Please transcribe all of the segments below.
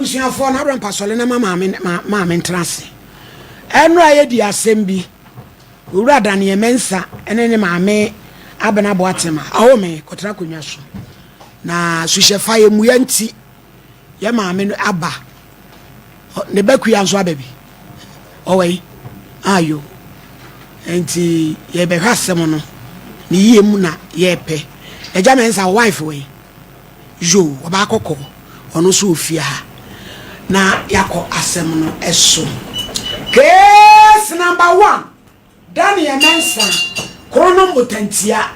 abusuafo na abran pasole na mama entrance enu aye di asem owura dane emensa ene ne maame abana boatema awo me kotra konwa so na suhyefa ye muyanti ye maame no aba ne bakuya nso ababi owei ayo enti ye be hwasem no ne yemu na ye pe eja mensa wife we jo oba kokko ono so ofia na yako asem no eso case number 1 Daniel Mensa krono mutantia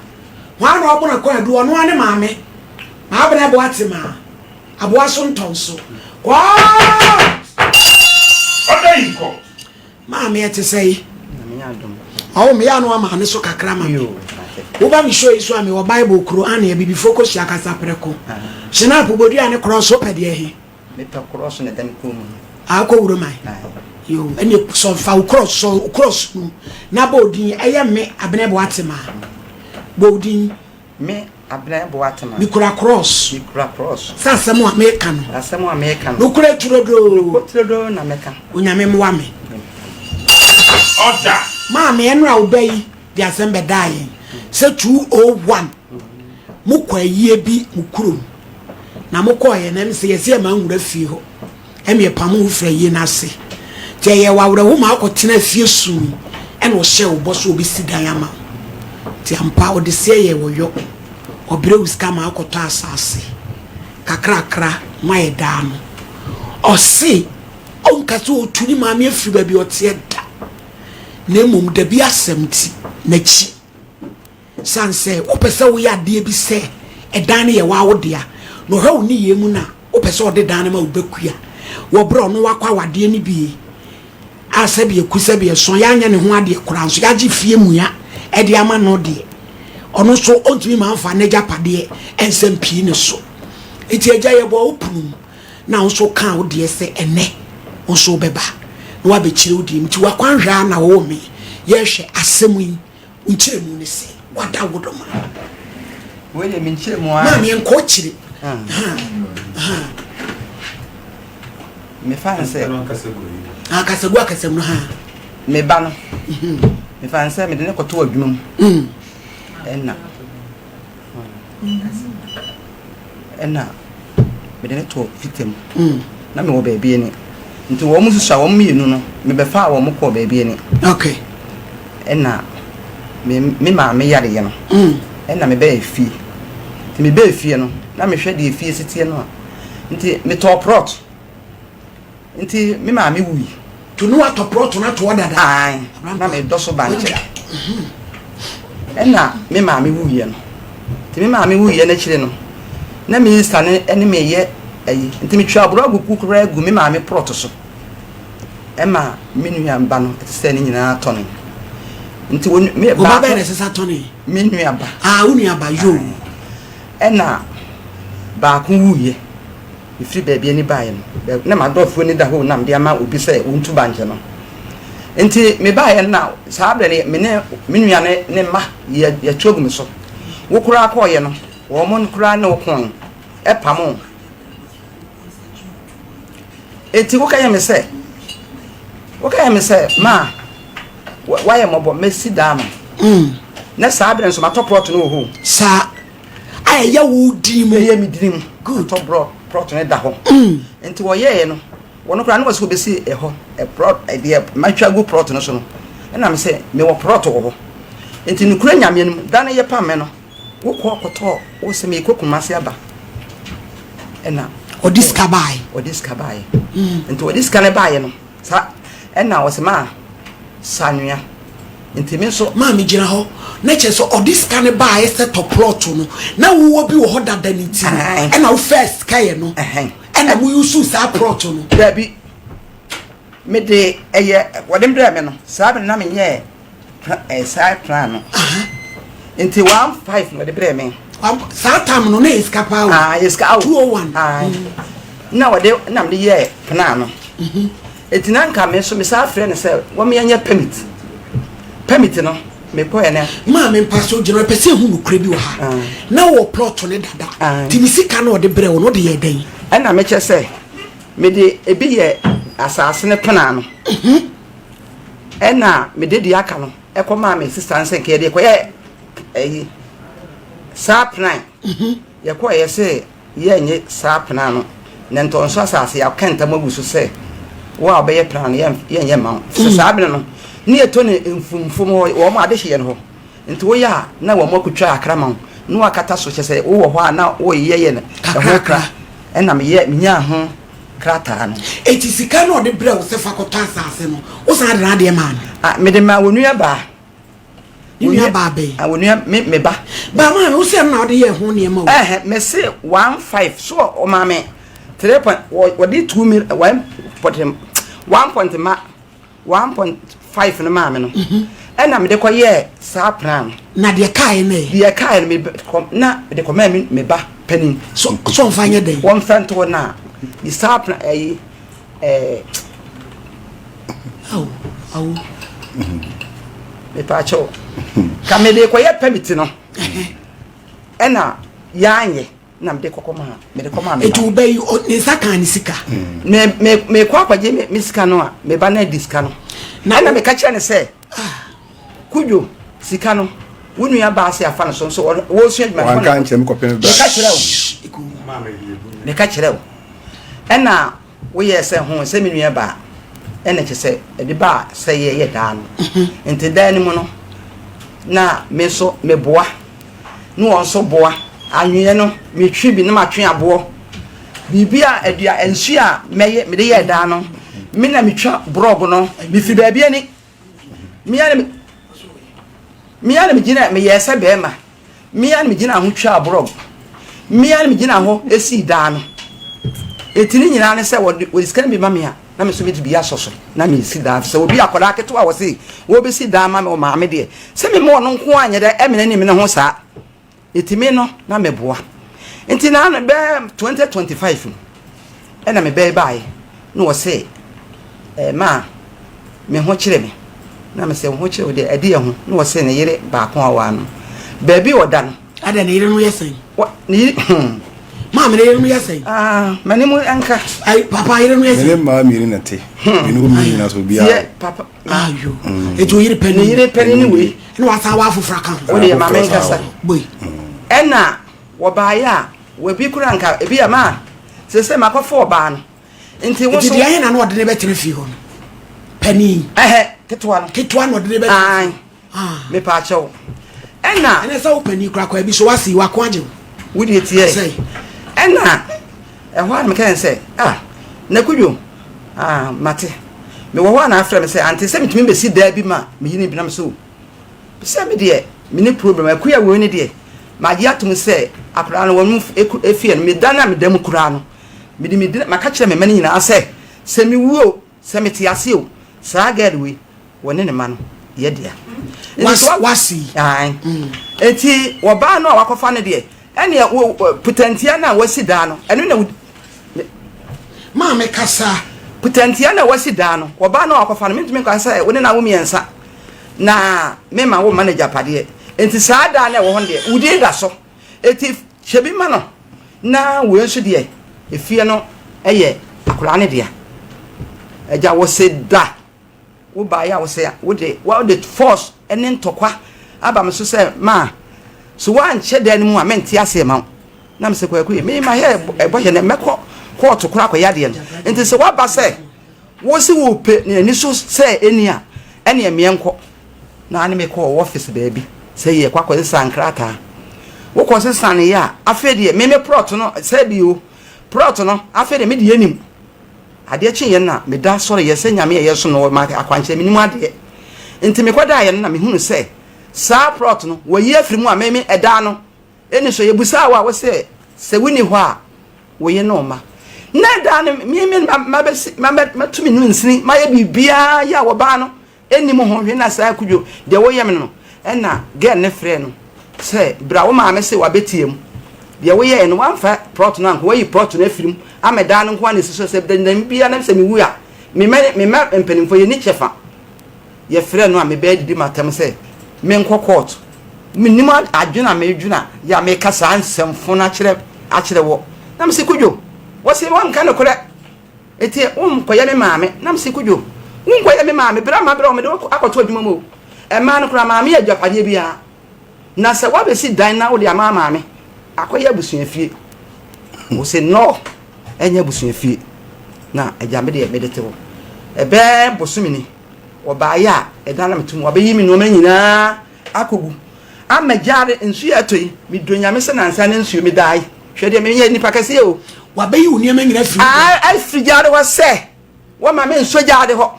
wana obuna ko adu ono ane maame abena boatema aboaso ntonso kwa odayiko maame ete sei awo me ya no ama ne so kakra ma wo ba mi show isu ame wo bible kro ane bibi focus ya kasa preko shina pobodu ane cross opede ehe me ta cross ne dan ko mu akọ wuro mai yo ene so fa cross na bodin eye me abene boatema bodin me abena boatema mi kura cross sasemo america no asemo america no kura turodo na meka onyame mwa me oda ma me enra obai di asembe dai se 201 mukwa yie bi mukuro na mukoye na mse yesi ma nwura fie ho eme pamu fra yie na se je ye wawre wo ma akotena fie su ene o hye wo boso obi sidan ama ti ampa o de se ye wo yo obre uska ma akoto asase kakrakra mai da no o se onka so otuni ma me afiri ba bi o te da na mum da bi asemti na chi sanse o pese wo ya de bi se edan ne ye wa wo dia no ha oni ye mu na o pese o de dan ma wo bekuya wo bro no wakwa wade ni bi asabi ekusabi eso ya anya ne ho ade kura nso ya gi fie mu ya e de ama no de ono so ontumi ma amfa na japade ensempie ne so eti agya ye bo opunu na nso kan wo de se ene nso beba na wa be kire wo de mti wa kwanhwa na wo me ye hwe asemu yi nkire mu ne se wada wodoma wo ye mi nkire mu a ma me nko kire me fa nse akasegu akasem no ha me ba no me fa nse me de ne koto adwuma mu enna me de ne to fitem na me wo ba bi ni nti wo mu susua wo mienu no me be fa wo mu ko ba bi ni okay enna me ma me yare ye no enna me ba efi ti me ba efi no na me hwe de efi sitie no nti me to prot nti me ma me wuyi tunu atopro tuna to dada ai na me doso banche ena me ma me wuyi no ti me ma me wuyi na chire no na me stane ene me ye ayi nti me twa bro aguku kura agu me ma me prot so ema me nua mba no se ne nyina to no nti woni me ba ba na sesa to ne me nua ba woni aba yo ena ba ku wuyi ifri baby ani bae no na madofo ni da ho na mde ama obi se wontu banje no enti me bae na saabre ne me nua ne ma ya twogum so wo kura akoye no wo mon kura na okon e pamo enti wo kaya me se ma why am obo mesi dama na saabre nso matopot no ho sa aya wo di mo ye mi dirim good top bro prot ne da ho enti wo ye no wono kra no was obesi e ho e prot idea matwa go prot no so no na me se me wo prot wo ho enti no kura nyame no da ne ye pa me no wo ko koto wo se me kokuma se aba ena odiska bai enti odiska ne bae no sa ena wo se ma sanua enti me so ma me gina ho na che so odiska ne bai set to plot no na wo bi wo ho dada ni ti ena wo first kai no ena mo yusu sa plot no da bi me de eye wodem dra me no sa be na me nye sa plan no enti 15 no de bre me sa tam no na iska pa iska 201 na wode na me ye plan no enti na nka me so me sa frɛ ne sɛ wo me anya permit no me ko ene ma me paso gina pese hu nukure bi wa ha na wo plot ne dada ti mi sika na ode bre wo no de ye dan ana me che se me de ebi ye asase ne pena no ena me de aka no ekoma me sister nse ke de koye sapna ye koye se ye nye sapna no ne ntonso asase ya kenta mabusu se wo abeye plan ye nye ma se sabne no ne eto ne mfumfum wo ma ade hye no nti wo ya na wo makutwa akrama no akata so chese wo ho na wo ye ne ho kra ena me ye nya ho krata no sika no de bra wo se fakota asase no wo sa de na de man me de ma wonua ba wonua ba be wonua me ba ma wo se na de ye ho ne ma wo me se 15 so o ma me 3 point wo di 2 mil 1.5 no ma me no ena me de koye sa plan na de kai me me na de ko me ba panin so mfanye den won fanto na di sa plan au me pa cho ka me de koye permit no ena yanye na me de kokoma me etu be ni saka ni sika me kwa kwaje me sika no a me ba na diska no na me ka kire ne se kujo sika no wonu ya ba se afa no so wo su adwuma wan kan chem ko pen ba me ka kire wo me ka kire wo ena wo ye se ho se me nua ba ena che se de ba se ye da no enti da ni mu no na me so me boa no won so boa anwe no me twi bi na ma twe abo bibia adua ensu a me de ye da no me na me twa brog no me fi ba bia ni miya me gina me yesa bema miya me gina ho twa brog miya me gina ho esi da no etini nyina ne se wo sika bi ma me a na me so me bi asoso na me esi da se obi akoda keto a wo se wo be si da ma me o ma me de se me mo no nko anya da emene ni me ne ho sa etimi no na me boa enti na be 2025 ena me be bai no wo se ma me ho kire me na me se ho kire de ade ho no wo se ne yire ba ko awa no baby oda no ada ne yire no yesen ni ma me yire no yesen mani mu anka ai papa yire no yesen ne ma mi ni nate mi no mi na so bia papa ayo ejo yire pani ni we no wasa wa afufra kan o de ma men kasa boy ena wo ba ya we bi kura nka ebi ya ma se makofo ba no nti wo so dia na no de ne betre fi ho no pani ketwa no de ne betre me pa chew ena so pani kura kwa bi so wasi wa ko age wo de tie ena ho an me kan say na kudwo mate me wo ho na afra me say anti se mitimi be si da bi ma me yini bi na me so se me de me ni problem akuya wo ni de ma gi atum se akura no wonu efie no me dana me dam kura no me di me maka kire me mani nyina ase se me wuo se me tiase o sa gadwe woni ne ma no ye dia wasi eti wo ba no wakofa ne de ene putantia na wasi da no eno na ma me kasa putantia na wasi da no wo ba no wakofa no me kwa sa woni na wo miensa na me ma wo manager pade enti sa da na wo honde udi da so eti chebi ma no na wo nso de efie no eye akura ne dia eja wo se da wo ba ya wo se wo de force ene ntokwa aba me so se ma so wan che da ni mu a menti ase ma na me se kwaku me ma he eboje ne meko court kura akoya de enti se wa ba se wo si wo pe ne ni so se eni a ene eme enko na ani me ko office baby se ye kwakọ sankrata wo ko se san ya afede me plot no se bi o plot no afede me de yanim ade chi ye na me da sore ye se nyame ye so no ma akwanche me ni mu ade enti me kwada ye na me hunu se sa plot no wo ye afiri mu a me eda no eni so ye busa wa wo se wini ho a wo ye no ma na da no me ma tumi nu nsini ma ye bibia ya wo ba no eni mu ho hwe na sa kudwo de wo ye me no ena ge ne frɛ no se bra wo ma me se wa betiem de wo ye no wanfa plot no anko wo yi plot no afirim ameda no nko ana siso se bdan bia na se me wu a me mpanimfo ye ni chefa ye frɛ no a me be didi matam se me nko court minimum adwuna me dwuna ya me kasa ansemfo na kyerɛ wo na me se kudwo wo se wan ka no kore eti koye me maame nam se kudwo koye me maame bra ma bra me de akoto adwuma mo e ma no kura maame adwapade bia na se wa be si dan na wo de ama maame akoye abusuan fie wo se no enya abusuan fie na agya me de te wo ebe bosumini wo ba ya e dan na metum wo be yi mi no ma nyina akogu amajare nsu ya toyi mi donya me se nansa ne nsu mi dai hwede me nipa kase o wa be yi unia ma nyina firi ai frijare wa se wa ma me nso jade ho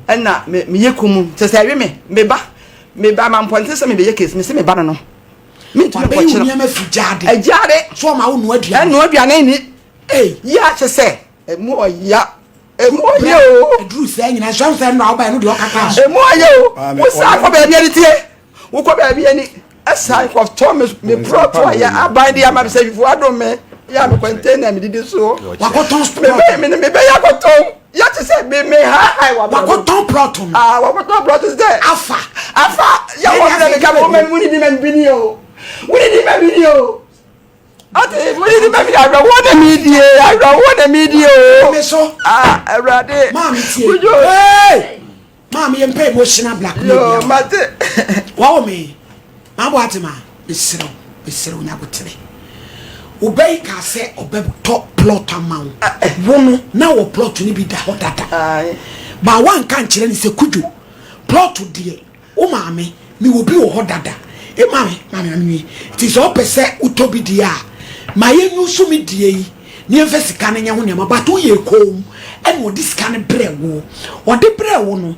enna me yekumu te se wi me ba ma mponte se me be yekes me se me ba no me tu be yi unia ma frijade ajare so ma wo no adua no adua na ni ya che se emu oya emu oya o edru se nyina so se no oba no de okaka emu oya o wo sa ko be bia tie wo ko ba bia ni asai ko Thomas me proto ya aban dia ma be se fifu adom me ya me container me didi so wakoton me be ya koton ya te se be me ha wakoton proton wakoton proton is there afa ya wo me ka mo me muni di me video ate muni di me video I want the media me so everade mami tie mami em pay emotional blackmail yo mate wow me ma bo atema besiro nya gotere obey ka se obeto plot amount wono na wo plot ni bi da hodada ba wan kan kire ni se kuju plot die o maame mi wo bi wo hodada e maame ti so pese utobi die a ma yenyu so mi die yi ni enfesika ne nya ho ne ma ba to ye kom en wo disika ne brewo wo de brewo no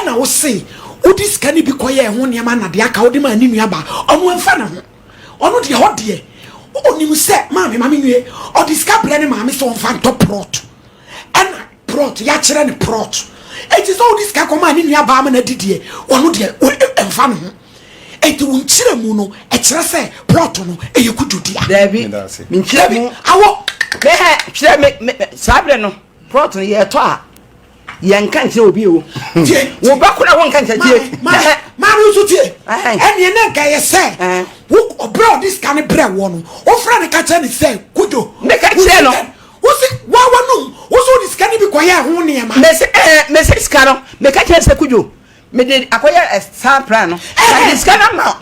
na wo se wo disika ne bi koye ho ne ma na de aka wo de ma ni nuaba omo enfa na ho ono de ho de onim se maame nwie o disika bre ne maame so onfa to prot en prot ya kire ne prot eti so disika ko ma ni nuaba ma na didie ono de enfa no ho eti wo nkire mu no e kire se prot no e yekududia dabi min kire mu awo me ha kire me sabre no prot no ye to a yanka nche obi o wo ba kura won kan tie ma rusu tie eni na nka ye se wo obro this kan bre wo no o fra ne ka che ne se kujo me ka che no wo si wa no wo so this kan bi koye ho ne ma me se skaro me ka che se kujo me de akoye star plan no this kan ma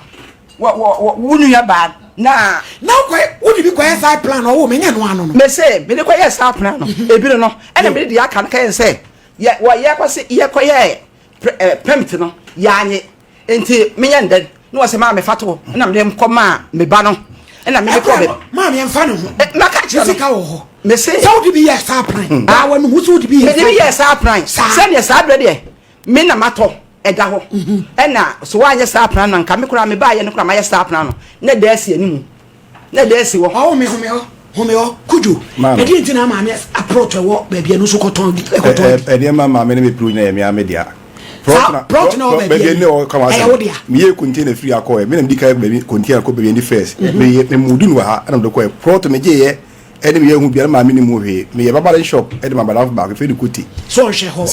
wo nu ya ba na ko wo di bi koye star plan no wo me nya no ano no me se me de koye star plan no ebire no ene me de aka kan se ya wa ya kwase ya koye permit no ya anye enti menya ndan no wase ma me fato na me dem koma me ba no na me ko be ma me mfa no ho maka sika wo ho me say so di bi yes star plan wa no wo di bi yes star plan send yes star de me na mato eda ho na so wa yes star plan na nka me kura me ba ye no kura ma yes star plan no na da asi animu na da asi wo ho me kuju e di ntina ma me approach wo ba bia no so koton e di ma me me pro na me amedia prot na ba bia ne o kama sa me ye container free akọ me na me di kai ba container ko ba bia ni first me mudu no ha na me ko prot me je ye e de me ye hu bia ma me ni mu hwe me ye baba shop e de ma bala ba fe di kuti so she ho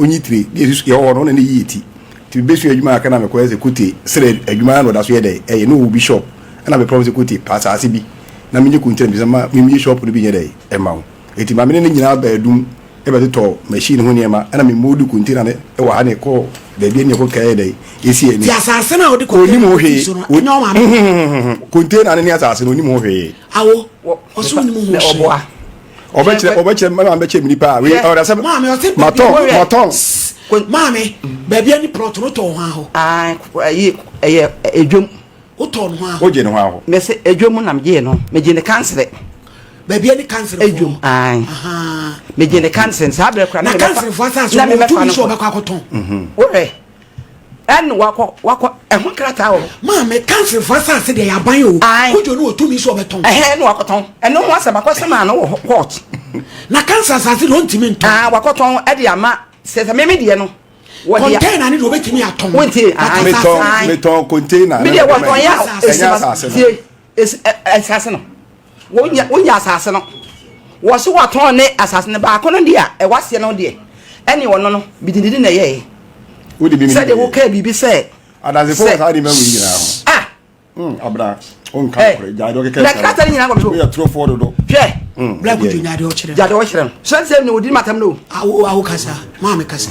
onyi tri ye o no na ni yiti ti be su adwuma aka na me ko ye kuti sere adwuma na da so ye de e ye no bi shop na me promise kuti pass ase bi na me kuntere bi sama me shop no bi nye dai e ma eti ma me ne nyina ba edum e ba to machine ho ne ma na me modu kuntere ne e wa ha ne ko da bi ne ko kai dai esi eni ya asase na odi ko ni mo hwe onyo ma kuntere na ne asase no ni mo hwe awo oso ni mo hwe oboa obekire ma be che mi pa we o da se maton maame ba bia ni prot no to ho aho ayi edwom o to no ho o je no ho me se edwom na me no me je ne cancel ba bia ni cancel edwom aha me je ne cancel sa bra kra na cancel fo asa so me fa no ba kwa koton ore en wako ehun krata o maame cancel fo asa se de ya ban o kojo no otumi so beton no wakoton eno mo asa makose ma no court na cancel asa se no ntimi nton wakoton e de ama se me de no container ni do betimi aton wonti meton container me de waton ya esase no wonya asase no wo so waton ne asase ne ba kono dia e wase no de ene wono no bidindidi na ye wo de bi mi se de wo ka bibi se adaze fo sa di ma wi nyina ho abra on ka kure ja do ke na krata ni nyina ko we tro for do hwe black kuju nya de o kire ja de o kire so se ni odi matam no awo kasa ma me kasa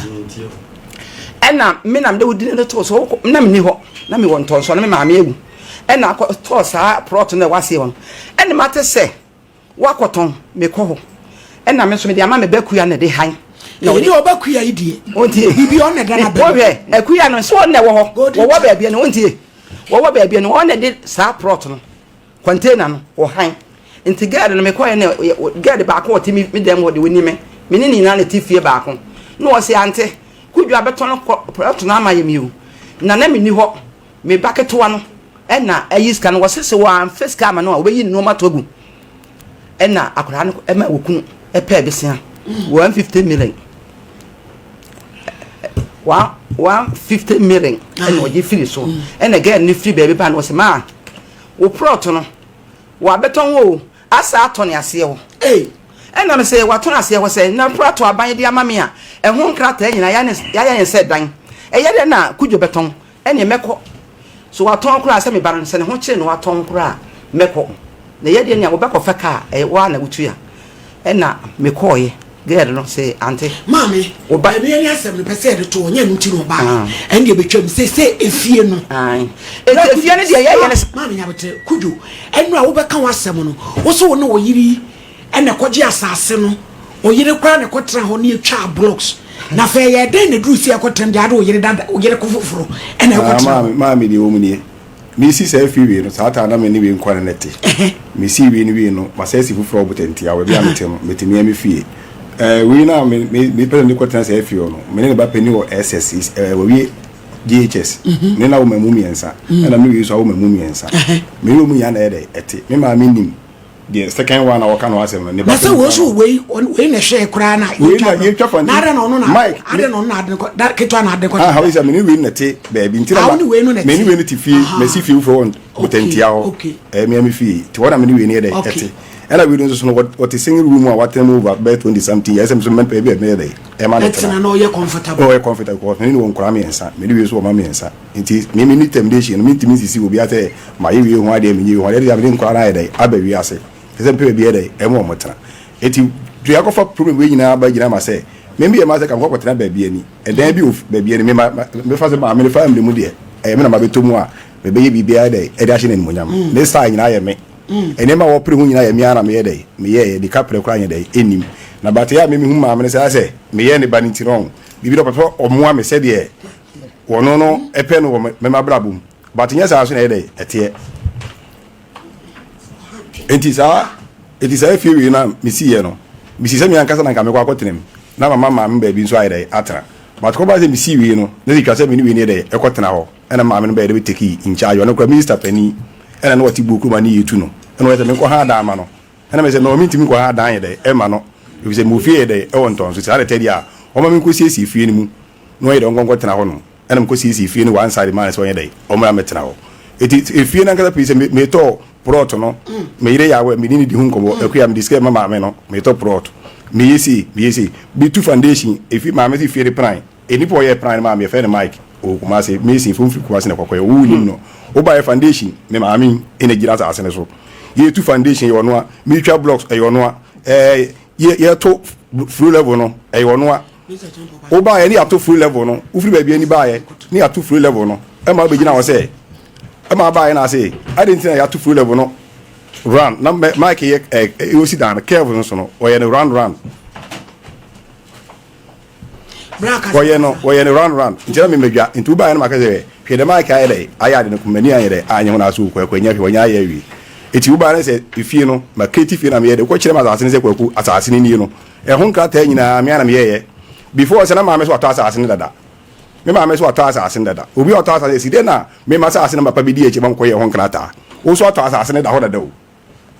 ena me nam de odi ne to so na me ni ho na me won to so na me ma me egu ena to sa prot na wase hon ena mate se wakoton me ko ho ena me so me de ama me bakuya na de han na odi obakuya idie ontie bibi on na dana be wo hwe akuya no so na wo ho wo ba bia no ontie wo ba bia no on na de sa prot no container no wo han nti gade no me ko na gade ba ko timi me dem wo de woni me ni na na tifie ba ko no wo se ante kudwa beton prot na amaye mi o na me ni ho me baketo no ena ayiska no wo sese wo am fiska ma no wo yi no matogu ena akora no ema wokunu epe besia 150 million 150 million ena oje firi so ena again ni free baby pan wo se ma wo prot no wo beton wo asa atone ase wo ena me se wo atone ase wo se na prot aban de amame a ehun nkrata nyina ya se dan eye de na kujo beton ena meko so waton kura se me baran se ne ho kire no waton kura meko na ye de ne wo beko feka wa na wutua ena me koye girl no say auntie mami o ba me yan asem ne pese de to onya no ti no ba en de betwam se efie no efie ne de ye ne mami nya bete kuju enu a wo beka wasem no wo so wo ne wo yiri ena koje asase no o yiri kwa ne kotra ho ne atwa blocks na fe ye den ne dru si akotra de ade o yiri dada o yiri kofoforo ena akotra mami de wo mu ne mi si se fi wi no saata na me ni wi nkwa ne nete mi si wi ni wi no ma se si fufuro butenti a we bia metem metimi ami fie we na me pele ni kwatena se fi no me ne ba peni wo SS we GHS me na wo mamu miensa na me wi so wo mamu miensa me no mu ya na ede ete me ma me nim the second one I can was ne ba so wo so we na hwe kura na we na ye twa fan na ada no na ada no na ade ko da ketwa na ade ko how is me ni we na te baby ntira me ni we ni ti fi me si fi for butenti a ho me fi ti wona me ni we ni ede ete ela we don't so what is single room or what over about 20 something years some men baby me dey e ma na no ye comfortable oh comfortable ko me ni won kura me ensa me ni we so ma me ensa nti me ni temptation me ntimi sisi obi ate ma ye we ho ade me ye ho ade ya me ni kura na ede abawi ase ese pe bi ede e mo motena eti dua ko fa problem we nyina ba gina ma se me bi e ma se kam ko kwetena ba bi ani e dan bi of ba bi ani me fa se ma me fa me mu de e me na ma betomu a me be ye bi bi ade e da hye na monyam ne sa nyina ye me enema wo pre hu nyina ye mi ana me ye de me ye de kapre kra nya de enim na bate ya me hu ma me se me ye ne ba ni tiron bibi do papa omoa me se de wono no epe no me ma brabum bate nya sa so na ye de ete entisa etisa efi wi na misi ye no misi se mi ankasa na nka me kwa akotenem na mama me ba bi nso ayede atra but ko ba se misi wi no na dika se mi ni wi ni de ekotena ho ena mama no ba de take in charge ono kwa minister pani ena no wati buku ma ni yetu no ena wete me ko ha da ma no ena me se no mi ntimi ko ha da ayede e ma no bi se mu fie de e won ton so sare tedi a o ma mi ko siesi fie ni mu no ayede ongongo tena ho no ena me ko siesi fie ni one side man so ayede o ma metena ho eti fie na nkata pise me to prot no me ire yawe me ni di hu nkobo akuya me diske mama me no me to prot me yesi be two foundation if ma me si fie prime eni po ye prime ma me fe ne mic o kuma se me si fun firi kwase ne kokoye wo ni no o ba foundation me ma mi ene gira sa asene so ye two foundation ye ono a me twa blocks e ono a ye to full level no e ono a o ba ye ni up to full level no u firi ba bi ani ba ye ni up to full level no e ma be gina wo se ma ba na say I didn't think I had to full level no run na Mike you sit down careful so no o ye no run braka o ye no run njira me medwa ntu ba na maka say hwe de Mike ayede ayade no kumani ayede anya ho na so kwa nya hwe nya ya wi eti u ba na say ifie no ma keti fie na me yede ko kire ma asase ne say kwaku asase ne ni no e ho nkrata nyina me ana me ye before say na ma me so ato asase ne dada me ma me so ato asase ndada obi ato asase si de na me ma asase na papa bi di eche ban ko ye ho nkrata o so ato asase ne da ho dada o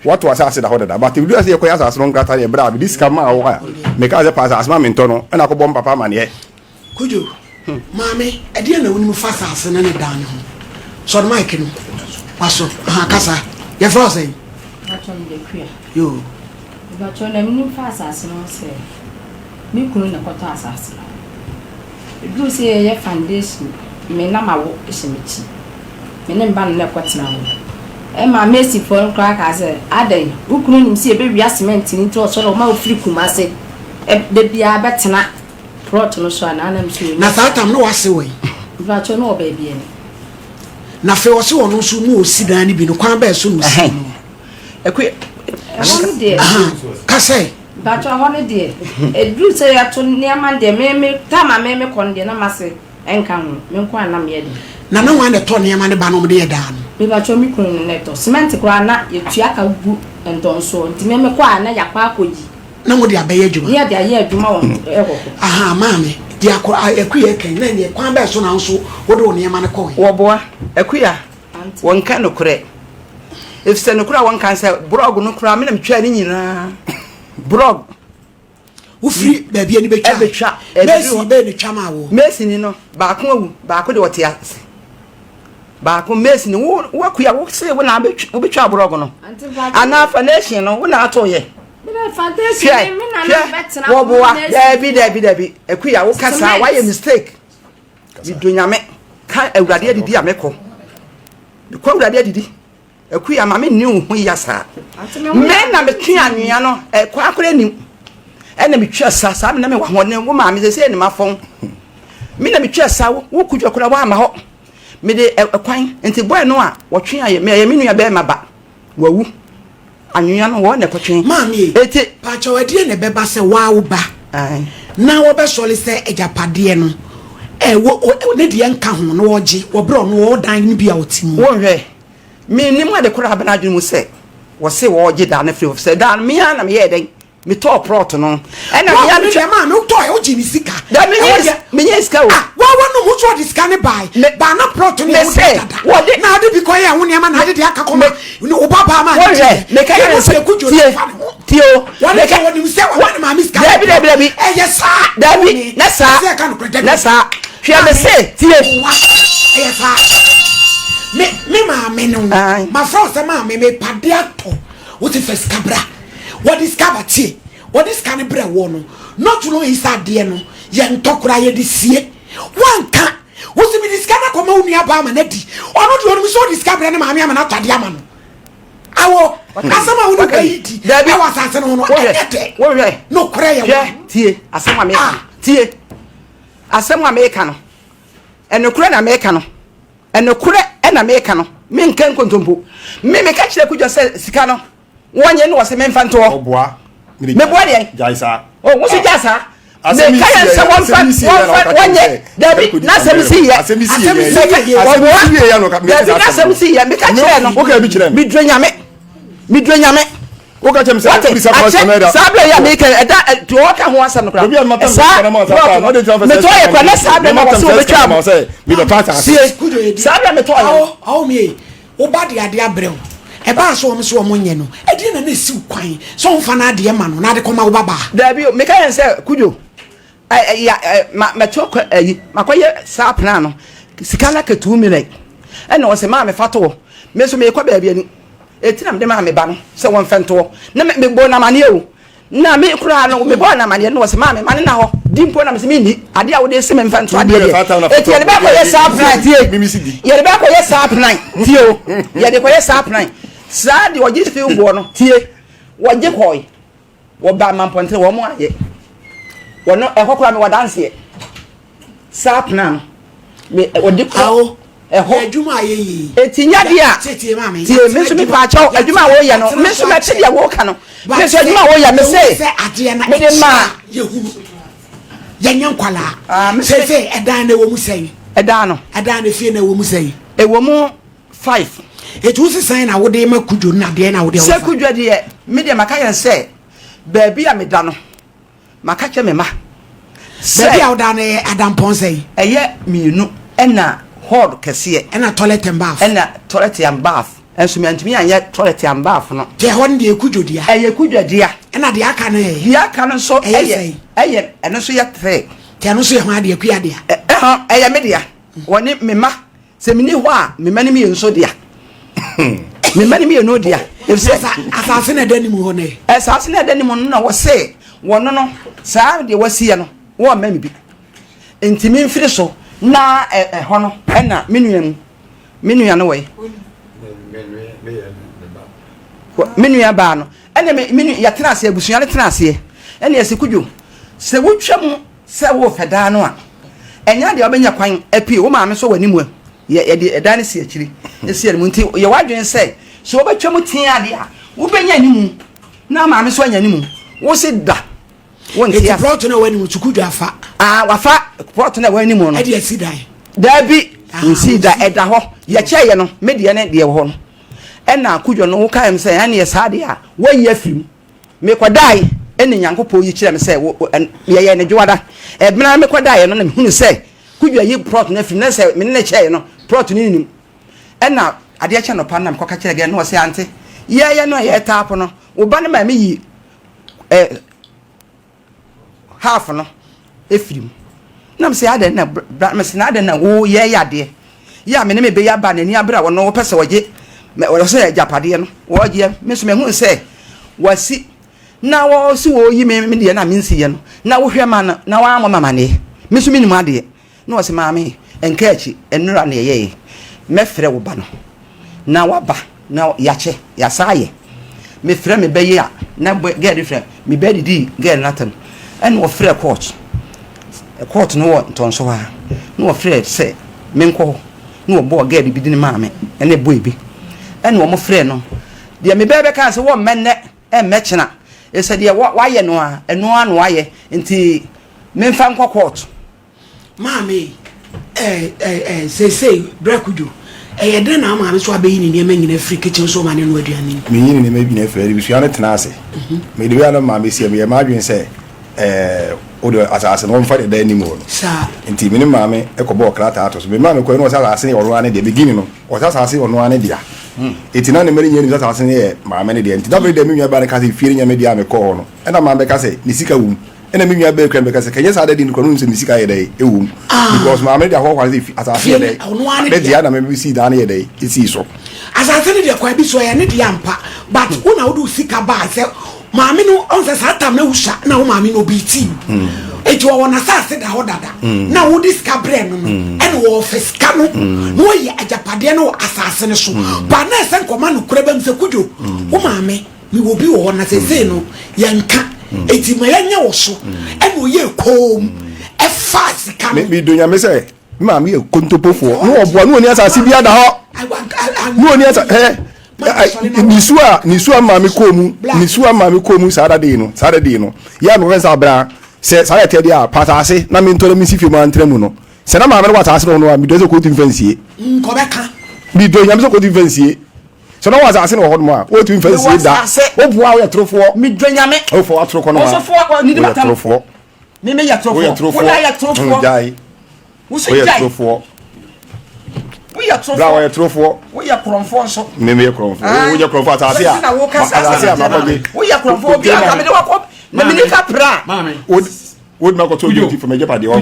wato asase da ho dada but bi ase ko ya asase no nkrata ye bra bi dis ka ma o ha me ka ze pa asase ma me nto no na ko bom papa ma ne ye kujo mame e de na woni mu fa asase na ne dan ho so the mic no waso ha kasa ye fa say achom de kwia yo ba chona mi fa asase no se mi kunu na ko to asase do say ye foundation me na ma wo ehimichi me ne mba na kwatena wo ma Messi for crack as aden ukunu nim se be wia cement ni to so no ma ofiri kumase de bia betena plot no so ana nam so na satam no wase we ba cho no ba bia ni na fe wose wono so no osidan ni bi no kwan ba so no si ekwe hono de ka say ba cho hono de edru se ya to niam de me tama me kon de na mase enka ho me nko anam ye de na na wan de to niam ne ba no de ye da no me ba cho mi kunu ne to cement kura na ye tua ka gu enton so nti me ko ana ya pa akoji na mo de abaye adwuma ye de aye adwuma won ekoko maame di akora ekwe ken na ne kwan ba so na nso wo de niam ne ko wo boa ekwe won ka no kure if se no kura won kan se blog no kura me na twa ni nyina blog ufiri ba bia ni betwa Messi be ni twa ma wo Messi ni no ba ko awu ba ko de wote ase ba ko Messi ni wo kuya wo se wo na betwa blog no ana foundation no wo na ato ye foundation me na na betna wo boa David ekuya wo kasa why a mistake bi donyame ka awurade adidi ameko ko awurade adidi ekuya ma me ni hu yasa me na metwe anwea no kwa akore nim ena metwa sa me na me wahone wo ma me se ni mafon me na metwa sa wo kudwa kora wa ma ho me de kwan enti boy no a wo twe aye me nu ya be ma ba wawu anwea no wo ne kotwe maami eti pa cha wadie ne beba se wa wo ba na wo be sole se ejapade no wo ne de nka ho no woje wo bro no wo dan ni bia otim wo hwe me ni mo de kora abana adwunu se wo se wo je da na free se da me ya na me ye den me to prot no ena me ya me ma me to e o ji ni sika da me ye sika o wa no mu to diska ne bai ba na prot no me se wo de na de bi ko ya wo ne ma na de aka ko ni o baba ma wo hwe me ka ya se tio me ka woni se wa na ma mi sika David yes sir David na sa hwe me se tio yes sir me ma me no ma frost ma me pade ato what if scabra what is cabati what is can bre wo no not to know inside there no ye ntokura ye de sie wan ka wo se mi diskana ko ma unu aba ma na di ono de onu so diskabra na ma me ama na tade ama no awo asama unu ka yiti e wa sanse no no ete wo hwe no kura ye tie asama me tie asama me ka no enokura na me ka no enokura na me ka no me nkan kontompo me ka kire kudwa se sika no wonye no wose me mfanto oboa me boa de jaisa wo se jasa me ka yan se wonye David na se mi si ye oboa no ka me si ye me ka kire no o ka bi kire mi dwanyame o ka chem se police force na da sabla ya me ka eda to o ka ho asam no kra obi an matam kana ma sa no de me to ye kwa na sabla na wose o betwa ma say me be part sabla me to ye how me o ba de ade abrɛw e ba so o so mo nye no e di na na si kwan so mfa na ade ma no na ade koma wo baba Dabi me ka yen se kujo ma to kwa ayi makoye sa plan no sika na ka 2 million e na o se ma me fato me so me kwa ba bia ni etina me ma me ba no se won fento na me bo na mane o na me kura no me bo na mane no o se ma me mane na ho dimpo na me se me ni ade a wo de se me mfento ade de eti ye ba ko ye sa plan tie ye ba ko ye sa plan tie o ye de ko ye sa plan sa de o ji fi bo no tie wo je koi wo ba mampontre wo mo aye wo no e kokora me wo dance sa plan me o de ko eho adwuma ayeyi etinya dia tie ma me tie me so me pa cha adwuma wo ye no me so me te dia wo ka no me so adwuma wo ye me se ade na me de ma yehunu yenyan kwala se edan na wo mu sei edan no edan na fie na wo mu sei e wo mu 5 etu se san na wo de ma kujo na de na wo de se kujo de me de maka yen se ba bia me da no maka che me ma se bia wo da na adam pon sei eye mienu ena hall kese ena toilet and bath ena toilet and bath enso me antimi anya toilet and bath no je hon de kujo dia eye kujo dia ena de aka na dia aka no so eye eno so ye tre te no so ye ho ade akua dia eye me dia woni me ma se me ni ho a me ma ni me enso dia me ma ni me no dia asase na dani mu ho ne asase na dani mu no na wo se wono no saa de wasi no wo ma mi bi entimi mfiri so na ho no na menua no we menua ba no ene me ya tena ase abusua ne tena ase ene ese kudwo se wotwam se wo feda no a enya de obenya kwan api wo maame so wani mu ye de eda ne se akiri ese ne mu nti ye wadwen se so obetwam tin ade a wo benya ni mu na maame so anya ni mu wo se da wo nti ya plot na wani mu tukudwa afa wafa plot na wani mu no e de asi dan dabi nsi da eda ho ye kyeye no medie ne de ho no ena akudwo no wo kaim se ya ne ye sade a wo ye afim me kwadai ene nyankopɔ yi kyerɛ me sɛ ye ne dwada ebena me kwadai no na me hunu sɛ kudwo yi plot na afim na sɛ me ne kyeye no plot ni nim ena ade akye no pa na me kɔka kyerɛ ge no wo se ante ye no ye tap no wo ba ne ma me yi half no efim na me se ade na me se na ade na wo ye yade ya me ne me be ya ba na ni abra wo no wo pese woje me wo se japade no wo je me so me hu se wasi na wo si wo yi me de na me nsi ye no na wo hwe ma na wa mama ne me so me ni mu ade na wo se ma me enka achi enura na ye me frɛ wo ba no na wa ba na ya che ya saye me frɛ me be ye a na get different me be di get nothing and wo frɛ court no wo tonso ha na wo frɛ se me nko na wo bo get bi di ni ma me ene boy bi ene wo mo frɛ no de me be kan se wo menne mechena e se de wa ye no a eno anu aye nti me mfa nko court maame say brakudo ye de na maame so abeyi ni ne manyina free kitchen so mane no aduane me yini ne ma bi na free bi so ana tena ase me de ya no maame sie me ma adwen se odo asase no mfa de da ni mo no sa nti me ne maame ekobo krata ato so me maame ko no asase ne oro ane de begini no o asase ono ane dia etina ne meri nyeni asase ne maame ne de nti da be de me nwa ba ne ka se fiere nya me dia me ko no ena maame ka se ni sika wum ena me nwa ba kran be ka se kanye sa da di no no se ni sika ye dai ewum because maame de ho kwa se asase ye dai be dia na me bi si da ne ye dai isi so asase ne de kwa bi so ye ne dia mpa but una wo do sika ba se maame no on se satam na wusha na wo maame no bi ti eti wo na sase da ho dada na wo diska bre no ene wo fiska no no ye ajapade no asase ne so ba na se nkoma no kureba mse kudwo wo maame mi wo bi wo na se no yanka eti ma yanya wo so ene wo ye kom e fa sika mi do nya me se maame ye kontopofo no oboa no oni asase bi ada ho no oni asase nisua mami komu sada de no ya no wensa bra se sada te dia patase na mi ntoro mi sifi mo antremu no se na mama no watase no mi do se ko tin fansie ko beka mi do nyam se ko tin fansie so no watase no ho no a o tin fansie da o bua o ya trofo mi do nyame o fo atroko no o so fo ni de batam trofo mi me ya trofo o ya trofo jai o so jai trofo we ya trofo bra we trofo we ya kromfo so me kromfo o ya kromfo atase a atase a papa bi we ya kromfo bi aka me de wa ko na me ni ka pra mama would ma ko to you for me jepa de o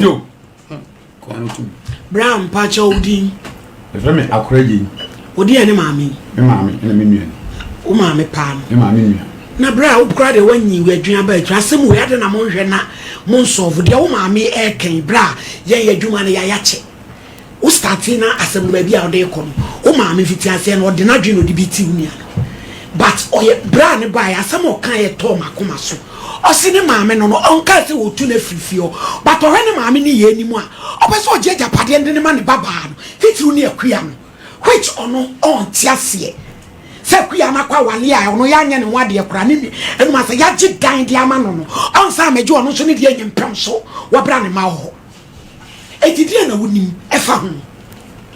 ko anu tu brown pacha odin e fe me akoraji odi ene maame ene me nua o maame pa me maame nua na bra o kura de wanyi we adwuma ba atwa asem we ade na mo hwe na mo nsolve de o maame e kan bra ye adwuma na ya yache o starting na asem ba bia o de ko no o maame fiti ase na o de na dwe no de bi ti unia but o ye bra ne ba ya asem o kan ye to makoma so o se ne maame no on ka se o tu na frifio but o hwe ne maame ni ye nimu a o be so jeja pade ndene ma ne baba no fiti uni akua no which ono on tiase se kuya na kwa wale a ono ya nya ne wade ekura ne enu ma se ya gi dan de ama no no on sa meje ono so ne de anyempem so wa bra ne ma ho etidie na wonim efa ho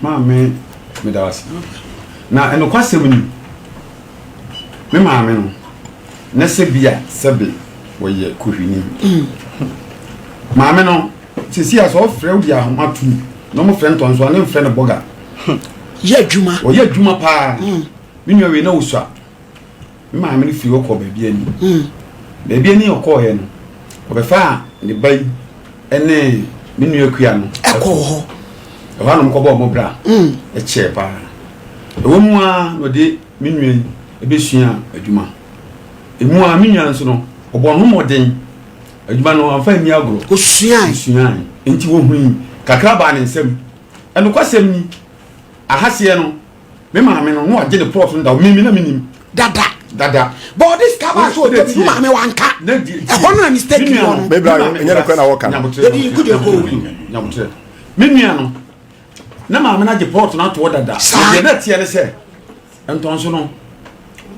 maame me da wase na eno kwasem ni me maame no na se bia sebe wo ye kohwini maame no sisi aso frɛ wo dia homatu no mo frɛ nton so ne frɛ ne boga ye adwuma o ye adwuma pa minua we na wosua me maame no fi wo ko baabi ani baabi ani okɔ he no obefa ne bai ene minua kua no ekɔ ho wa no mkɔbɔ mo bra e che pa ewo mu a no de minua ebesua adwuma emu a minua nso no obɔ no moden adwuma no amfa mi agro osuan enti wo hu kakra ba ne nsam eno kwasem ni ahase no me maame no no agye the plot no da me na minim dada but this cover so the maame wanka e hono na mistake no me bra enye no kwa na wo kan e ku de ko nyamotre me nua no na maame na agye plot na to dada de na tie ne se enton so no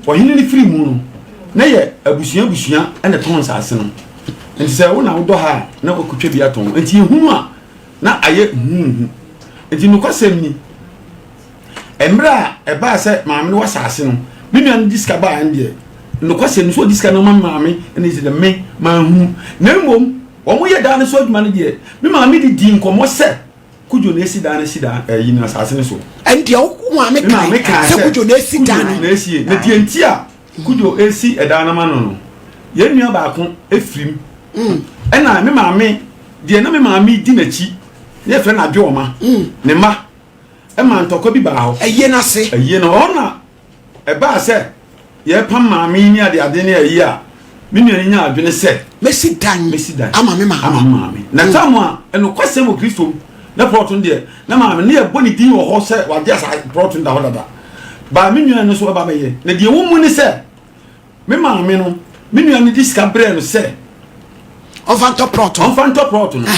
ohini ni free mu no na ye abusua ene ton sase no nti se wo na wo do ha na okutwa bi aton nti hu a na aye nti no kwasem ni emra e ba se maame no wasase no me nua no diska ba ande no kwasem so diska no maame ene se de me ma hu na mom wo ye da ne so adwuma no de me maame di nkomo se kujo na esi da yi na asase ne so ande wo maame kan se kujo na esi da na esi na die nti a kujo esi eda na ma no ye nua ba ko efrim ena me maame die na me maame di na chi ne fe na adwoma ne ma e ma ntoko bi ba ho eye na se eye na ona e ba se ye pam maame ni ade ne ayi a me nua nya adwene se mesi dan ama me maame na tamu a eno kwase mo Kristo na proton de na maame ne ebo ni din wo ho se wa dia sa proton da ho dada ba me nua no so ba ye na die wo mu ni se me maame no me nua ni discover no se Onfanto proton no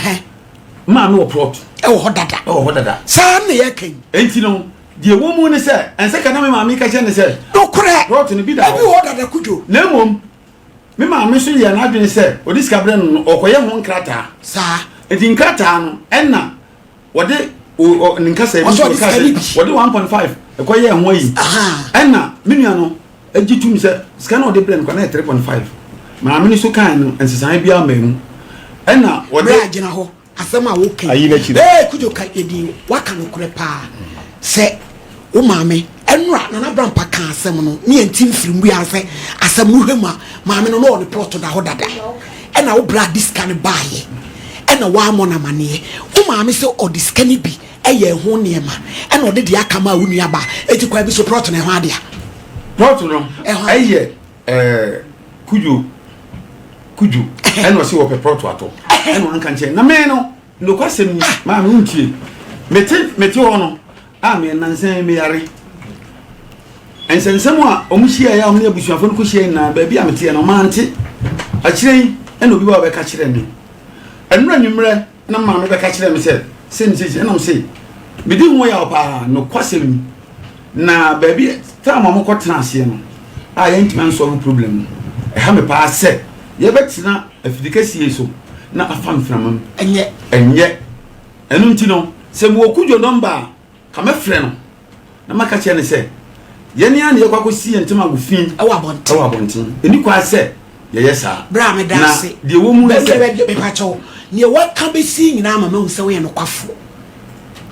maame wo proton e wo dada sa ne ye kan enti no die wo mu ni se ense ka na me maame ka che ne se dokure proton bi da e bi wo dada kujo na mom me maame so ye na adwene se o discover no okoye ho nkrata sa enti nkrata no enna wode ninkasa e wode 1.5 ekoye ho yi enna me nua no agitum se scan wode plan kwa na 3.5 maame ni so kan no ensesan bia mamu enna wode agina ho asema wo kan ayi na chi kujo ka edi waka no kure pa se wo maame enura na brampa kan asem no ne entim firimbu ya se asem no hwema maame no no ne plot da ho dada enna wo bra discan baaye enna wa mo na mane wo maame se o discan bi eye ho niema enna ode de akama wo nua ba eti kwa bi so plot na ho ade a plot no eye kuju enna se wo pe plot ato enna anka nche na me no kwasem ni maame untie meti ho no a me nansen me yare ensensem a omuhia ya omne abusuafo no kohia na ba bi amete no mante akirei ena obi ba be ka kire ni enura nwumre na maame be ka kire me se nje na se bidi ho ya pa no kwasem na ba bi ta mama ko transie no a ya ntima solve problem e ha me pa se ye betina afidikasi so na afam framam enye enu ntino se mo kujo number kama frɛ no na maka kyɛ ne sɛ yɛne a ne yɛkɔ akɔsi yɛntema agofin ɛwɔ abɔnten ɛni kwa sɛ yɛyɛ saa bra me da se deɛ wɔ mu ne sɛ mepakyɛw ne wɔka bɛsi nyinaa ma mahu sɛ woyɛ nokwafo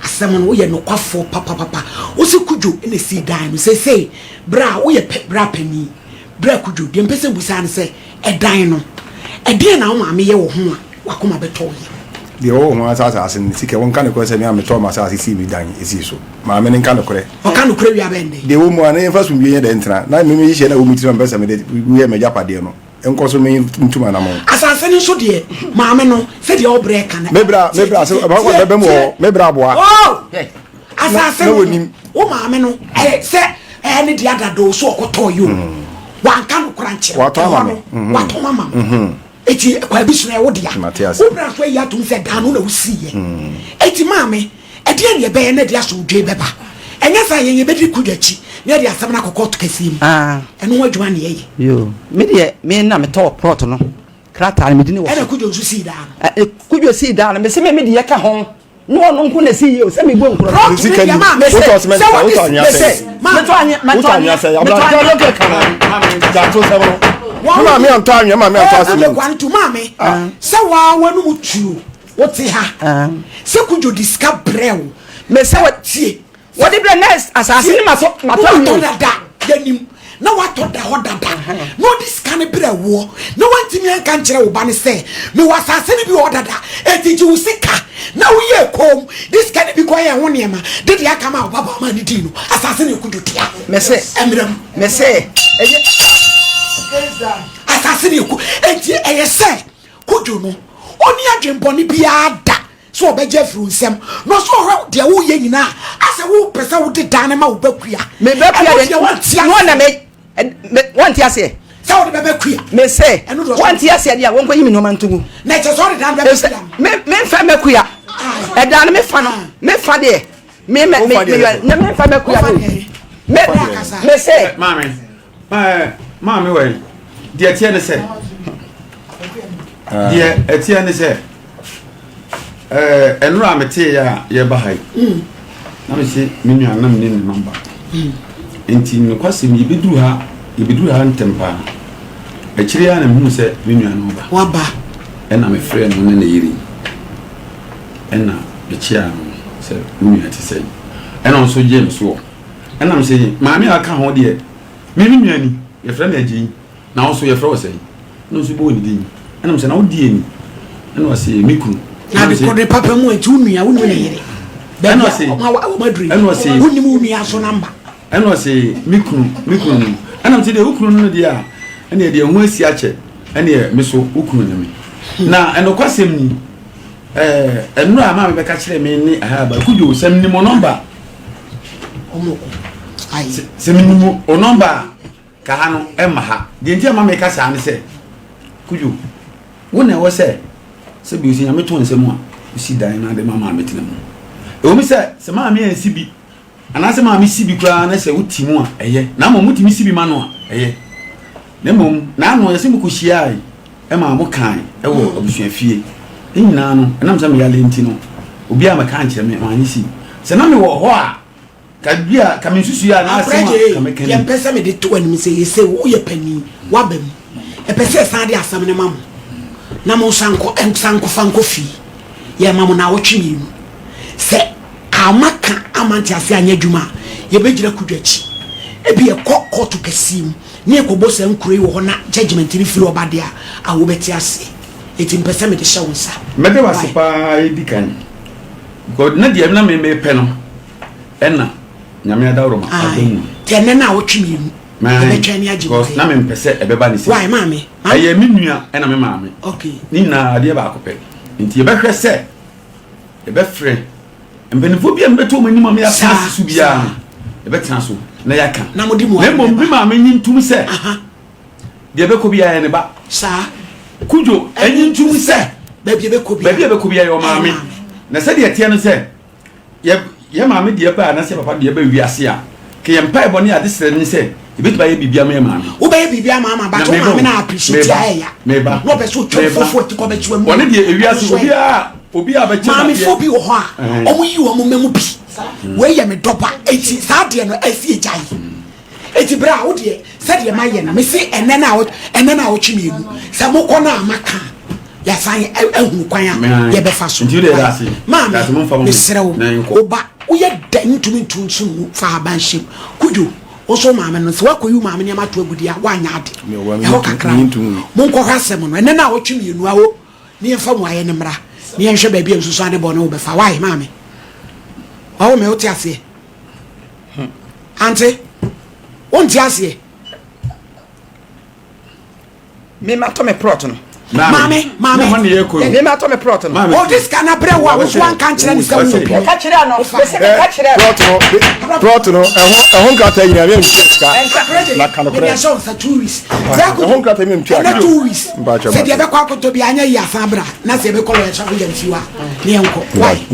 asɛm no woyɛ nokwafo papapapa wo sɛ kujo ɛna si dan no sɛsei bra woyɛ bra pani bra kujo deɛ mpɛ sɛ busaa no sɛ ɛdan no ɛdeɛ na wo maame yɛ wɔ ho a wakoma bɛtɔ wo yɛ de o ho asasa asen sike won kan ko se me ameto ma asase si mi dan esi so ma me nkan kore o kan kore wi abende de wo mu an en faso bi ye de ntra na me yi she na wo mu tira mbesa me de wi me japade no enko so me ntuma na mo asase ni so de ma me no se de obre kan me bra so ba ko be mo me bra boa oh asase wo ma me no se ni de adado so okoto yo wan kan kora nche wa to mama eti kwa bisu na wo dia wo bra so ya tum se da no na wo siye eti maame e dia ne be na dia so dwe beba enya sa ye bedi kudachi ne dia asem na kokko to kasim eno adwuma ne ye yo me de me na me to plot no krata me di ne wo ena kujo so si da kujo si da me se me de ye ka ho no no nko na si ye o se me bo nkro si kan me to me to anya se me to anya se ya bra to lo ke kana ja to se bro mama me anto anwe mama me anto asem me kwantu mame se wa wanu mutuo wote ha se kujo diska brew me se watie what the next asase ni mato dada yanim na wato da ho dada no diska ne brew na wantimi anka nkere wo ba ne se me wasase ne bi wo dada etiji usika na wo ye kom diska ne bi ko ye ho niema de de aka ma baba ma ni dino asase ne kujo tia me se emram me se asase ne ku enti eye se kujo no oni adwemponi bia da so obeje fru nsem no so ho de wo ye nyina ase wo pesa wo de dan ma wo bakuya me bakuya de no na me want ya say sa wo de bakuya me say want ya say dia won ko yimi no mantu na che so de dan bakuya me fa bakuya e dan me fa no me fa de me fa bakuya me say mami wey dia tie ne say dia etie ne say enura mete ya ye ba hai na me se minua na me ne number enti ne kwase mi beduru ha ntempa e kire ya na me se minua no ba wa ba na me frɛ no ne yiri na e chia no se minua ti sei na so je so na me se maami aka ho de minua ni ye frɛ na agyi na so ye frɛ wo sei na so bo ni din na me se na wo die ni na wo se mikunu na de ko de papa mu etu nua wo ne yere be no se madri wo ni mu nua so namba eno se mikunu ana mte de ukunu no de a ene de ho asi ache ene me so ukunu ne me na eno kwasem ni eno ama me be ka kire me ni aha ba kujo sem ni mo number omo ai sem ni mo o number ka ha no e ma ha de ntia ma me ka sa ne se kujo wo na wo se bi usi nyame to nsem a usi dan na de mama metina mu e wo mi se ma me ansi bi anase ma me sibi kura na se utimu a eye na mo mutimi sibi ma no a eye na mom na no yesi mu kuhia e ma mo kan e wo obusua fie nyina no na msa me yale enti no obi a maka ankyere me ma anyi se na me wo ho a ka bia ka me susu ya na ase ma ka me kan ya pesa me de to ani se yese wo ye pani wa bam e pesa san de asam ne mam na mo sanko fanko fi ye mam na wo twemi mu se amaka amanti ase anya djuma ye begira kudwachi ebi e kotu kasim ne ekobo se nkure wo na judgment ni firi obade a wo beti ase eti mpesa me de shawunsa mede wase pa edikan god na de na me pe no enna nyame adawro ma ademu te ne na wo twemi mu be twani agye god na me mpese ebeba ni se why mama aye minua enna me maame okay ni na ade ba akopɛ nti ebe hwɛ se ebe frɛ mbenifo bia mbeto mani ma me ya pass su bia ebe tena so na yaka na modi mu na mom bi ma me nyintum se de ebe ko bia ne ba sa kujo enyintum se ba bia ebe ko bia yo maame na se de tie no se ye maame de ba na se papa de ba wiase a ke ye mpa ebo ne ade sere ni se ebe tuba ye bibia me maame wo ba ye bibia maama ba to maame na appreciate ya meba no be so twofofo ti ko be chiwa mu one de ewiase obi a ba chema maame fo bi wo ho a omo yi wo memu bi we ye me dopa eti sa de no afi ejai eti bra wo de se de ma ye na me se ene na wo twemi egu se mo ko na amaka ya san ehunu kwan a ye be fa so maame me serewo oba wo ye dan tumi tunsun fa ban shim kujo oso maame no se wakoyu maame ne ma to agudi a wanya ade e ho kakra mo nko kwasem no ene na wo twemi enu awo ne mfa mu aye ne mra ne nhwe ba bia nsusu ane bo ne wo be fa why maame awo me oti ase ante wonti ase me ma to me prot no Mami. Me ma to me prot no. Oh this kana bre wa wo so an kan kire ni se wo. Ka kire no, be se ka kire. Prot no, ehon kata yin ame mtska. Na kana bre. Ya so sa tourist. Ehon kata yin mtska. Na tourist. Se dia be kwa koto bi anya ya fa bra. Na se be kolo ya cha wo ya mfiwa. Ne enko. Why?